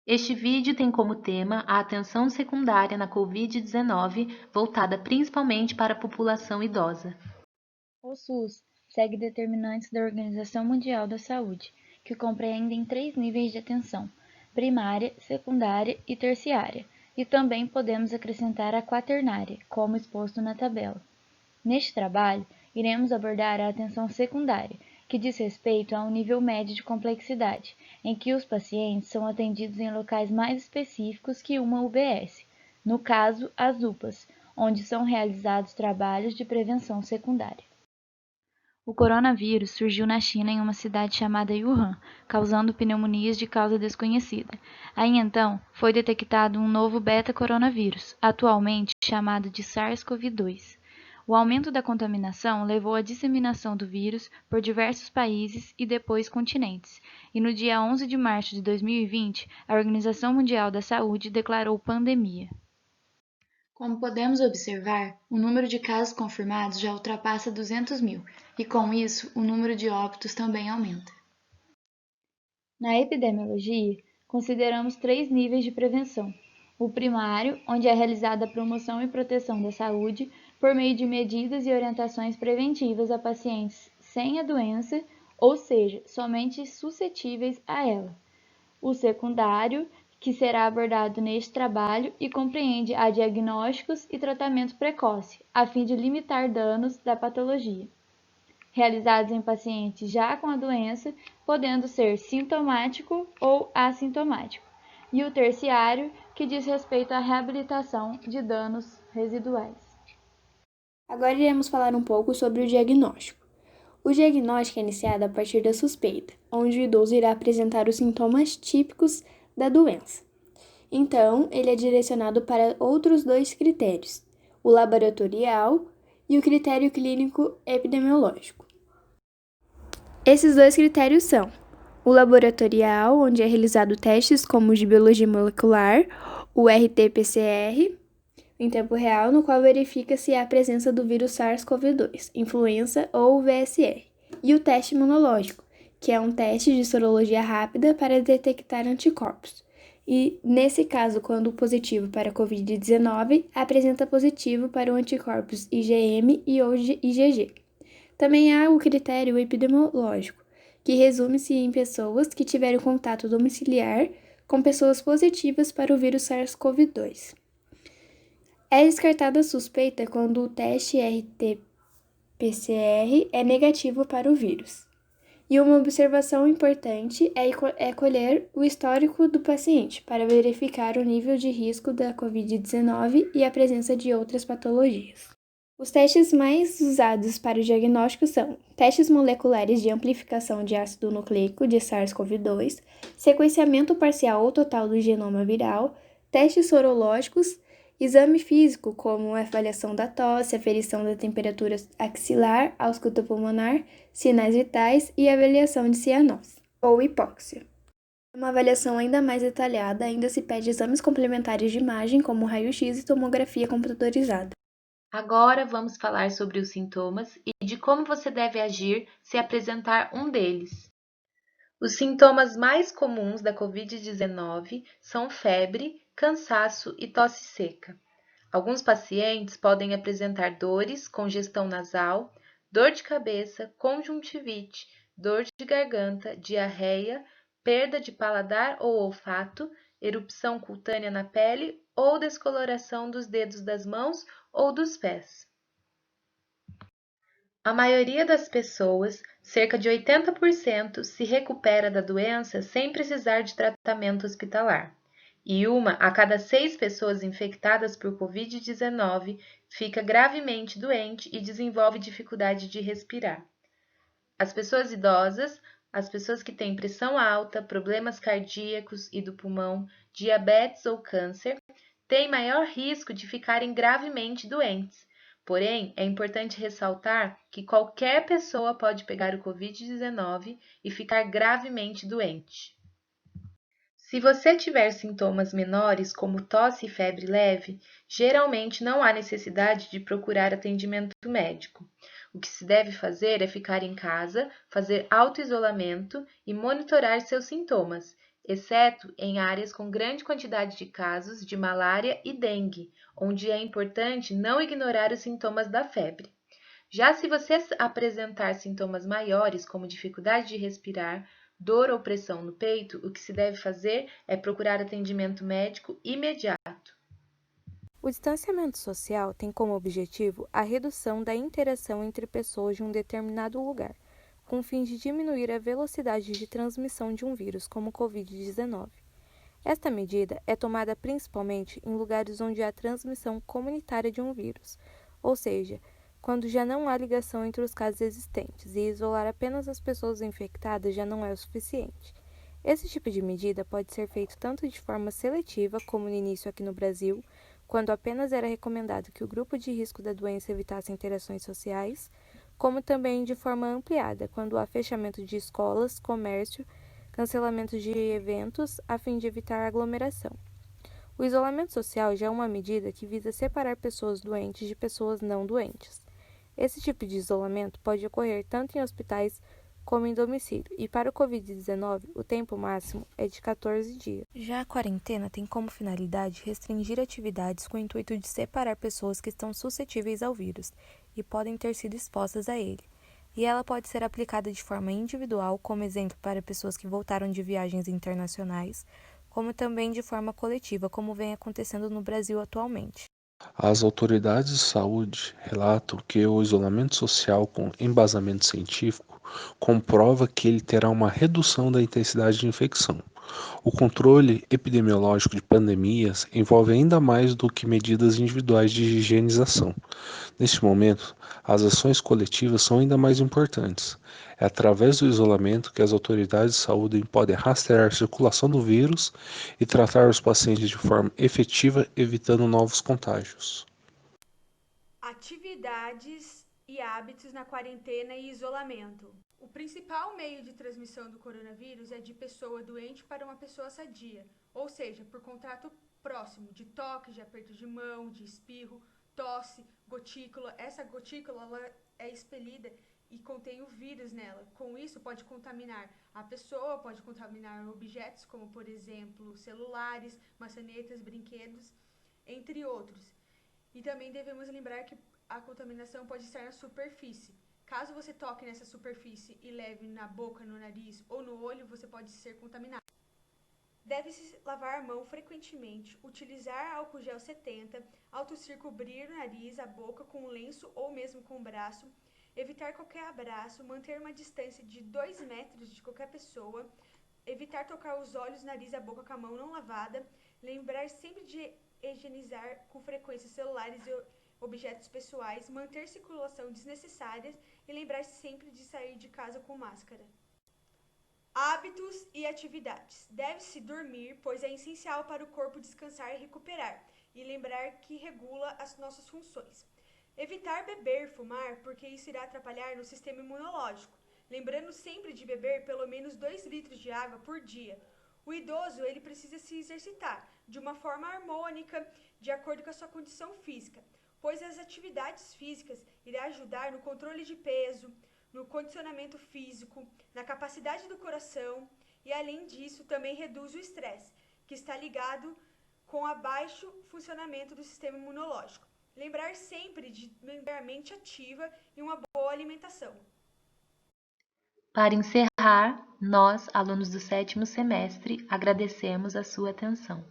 Este vídeo tem como tema a atenção secundária na Covid-19, voltada principalmente para a população idosa. O SUS segue determinantes da Organização Mundial da Saúde, que compreendem 3 níveis de atenção: primária, secundária e terciária, e também podemos acrescentar a quaternária, como exposto na tabela. Neste trabalho, iremos abordar a atenção secundária, que diz respeito a um nível médio de complexidade, em que os pacientes são atendidos em locais mais específicos que uma UBS, no caso, as UPAs, onde são realizados trabalhos de prevenção secundária. O coronavírus surgiu na China em uma cidade chamada Wuhan, causando pneumonias de causa desconhecida. Aí então, foi detectado um novo beta-coronavírus, atualmente chamado de SARS-CoV-2. O aumento da contaminação levou à disseminação do vírus por diversos países e depois continentes, e no dia 11 de março de 2020, a Organização Mundial da Saúde declarou pandemia. Como podemos observar, o número de casos confirmados já ultrapassa 200 mil, e com isso, o número de óbitos também aumenta. Na epidemiologia, consideramos 3 níveis de prevenção. O primário, onde é realizada a promoção e proteção da saúde por meio de medidas e orientações preventivas a pacientes sem a doença, ou seja, somente suscetíveis a ela. O secundário, que será abordado neste trabalho e compreende a diagnósticos e tratamento precoce, a fim de limitar danos da patologia, realizados em pacientes já com a doença, podendo ser sintomático ou assintomático, e o terciário, que diz respeito à reabilitação de danos residuais. Agora iremos falar um pouco sobre o diagnóstico. O diagnóstico é iniciado a partir da suspeita, onde o idoso irá apresentar os sintomas típicos da doença. Então, ele é direcionado para outros 2 critérios: o laboratorial e o critério clínico epidemiológico. Esses 2 critérios são o laboratorial, onde é realizado testes como o de biologia molecular, o RT-PCR, em tempo real, no qual verifica se há a presença do vírus SARS-CoV-2, influenza ou VSR, e o teste imunológico, que é um teste de sorologia rápida para detectar anticorpos. E, nesse caso, quando positivo para a Covid-19, apresenta positivo para o anticorpos IgM e ou IgG. Também há o critério epidemiológico, que resume-se em pessoas que tiveram contato domiciliar com pessoas positivas para o vírus SARS-CoV-2. É descartada a suspeita quando o teste RT-PCR é negativo para o vírus. E uma observação importante é colher o histórico do paciente para verificar o nível de risco da Covid-19 e a presença de outras patologias. Os testes mais usados para o diagnóstico são testes moleculares de amplificação de ácido nucleico de SARS-CoV-2, sequenciamento parcial ou total do genoma viral, testes sorológicos, exame físico, como a avaliação da tosse, aferição da temperatura axilar, ausculta pulmonar, sinais vitais e avaliação de cianose, ou hipóxia. Uma avaliação ainda mais detalhada, ainda se pede exames complementares de imagem, como raio-x e tomografia computadorizada. Agora vamos falar sobre os sintomas e de como você deve agir se apresentar um deles. Os sintomas mais comuns da Covid-19 são febre, cansaço e tosse seca. Alguns pacientes podem apresentar dores, congestão nasal, dor de cabeça, conjuntivite, dor de garganta, diarreia, perda de paladar ou olfato, erupção cutânea na pele ou descoloração dos dedos das mãos ou dos pés. A maioria das pessoas, cerca de 80%, se recupera da doença sem precisar de tratamento hospitalar. E 1 a cada 6 pessoas infectadas por Covid-19 fica gravemente doente e desenvolve dificuldade de respirar. As pessoas idosas, as pessoas que têm pressão alta, problemas cardíacos e do pulmão, diabetes ou câncer, têm maior risco de ficarem gravemente doentes. Porém, é importante ressaltar que qualquer pessoa pode pegar o Covid-19 e ficar gravemente doente. Se você tiver sintomas menores, como tosse e febre leve, geralmente não há necessidade de procurar atendimento médico. O que se deve fazer é ficar em casa, fazer autoisolamento e monitorar seus sintomas. exceto em áreas com grande quantidade de casos de malária e dengue, onde é importante não ignorar os sintomas da febre. Já se você apresentar sintomas maiores, como dificuldade de respirar, dor ou pressão no peito, o que se deve fazer é procurar atendimento médico imediato. O distanciamento social tem como objetivo a redução da interação entre pessoas de um determinado lugar, com o fim de diminuir a velocidade de transmissão de um vírus como o Covid-19. Esta medida é tomada principalmente em lugares onde há transmissão comunitária de um vírus, ou seja, quando já não há ligação entre os casos existentes e isolar apenas as pessoas infectadas já não é o suficiente. Esse tipo de medida pode ser feito tanto de forma seletiva, como no início aqui no Brasil, quando apenas era recomendado que o grupo de risco da doença evitasse interações sociais, como também de forma ampliada, quando há fechamento de escolas, comércio, cancelamento de eventos, a fim de evitar aglomeração. O isolamento social já é uma medida que visa separar pessoas doentes de pessoas não doentes. Esse tipo de isolamento pode ocorrer tanto em hospitais como em domicílio, e para o Covid-19, o tempo máximo é de 14 dias. Já a quarentena tem como finalidade restringir atividades com o intuito de separar pessoas que estão suscetíveis ao vírus e podem ter sido expostas a ele. E ela pode ser aplicada de forma individual, como exemplo para pessoas que voltaram de viagens internacionais, como também de forma coletiva, como vem acontecendo no Brasil atualmente. As autoridades de saúde relatam que o isolamento social com embasamento científico comprova que ele terá uma redução da intensidade de infecção. O controle epidemiológico de pandemias envolve ainda mais do que medidas individuais de higienização. Neste momento, as ações coletivas são ainda mais importantes. É através do isolamento que as autoridades de saúde podem rastrear a circulação do vírus e tratar os pacientes de forma efetiva, evitando novos contágios. Atividades e hábitos na quarentena e isolamento. O principal meio de transmissão do coronavírus é de pessoa doente para uma pessoa sadia, ou seja, por contato próximo, de toque, de aperto de mão, de espirro, tosse, gotícula. Essa gotícula ela é expelida e contém o vírus nela. Com isso, pode contaminar a pessoa, pode contaminar objetos como, por exemplo, celulares, maçanetas, brinquedos, entre outros. E também devemos lembrar que a contaminação pode estar na superfície. Caso você toque nessa superfície e leve na boca, no nariz ou no olho, você pode ser contaminado. Deve-se lavar a mão frequentemente, utilizar álcool gel 70, ao tossir cobrir o nariz, a boca com um lenço ou mesmo com o braço, evitar qualquer abraço, manter uma distância de 2 metros de qualquer pessoa, evitar tocar os olhos, nariz e a boca com a mão não lavada, lembrar sempre de higienizar com frequência celulares e objetos pessoais, manter circulação desnecessária e lembrar sempre de sair de casa com máscara. Hábitos e atividades. Deve-se dormir, pois é essencial para o corpo descansar e recuperar, e lembrar que regula as nossas funções. Evitar beber e fumar, porque isso irá atrapalhar no sistema imunológico. Lembrando sempre de beber pelo menos 2 litros de água por dia. O idoso ele precisa se exercitar de uma forma harmônica, de acordo com a sua condição física, pois as atividades físicas irão ajudar no controle de peso, no condicionamento físico, na capacidade do coração e, além disso, também reduz o estresse, que está ligado com o baixo funcionamento do sistema imunológico. Lembrar sempre de manter a mente ativa e uma boa alimentação. Para encerrar, nós, alunos do 7º semestre, agradecemos a sua atenção.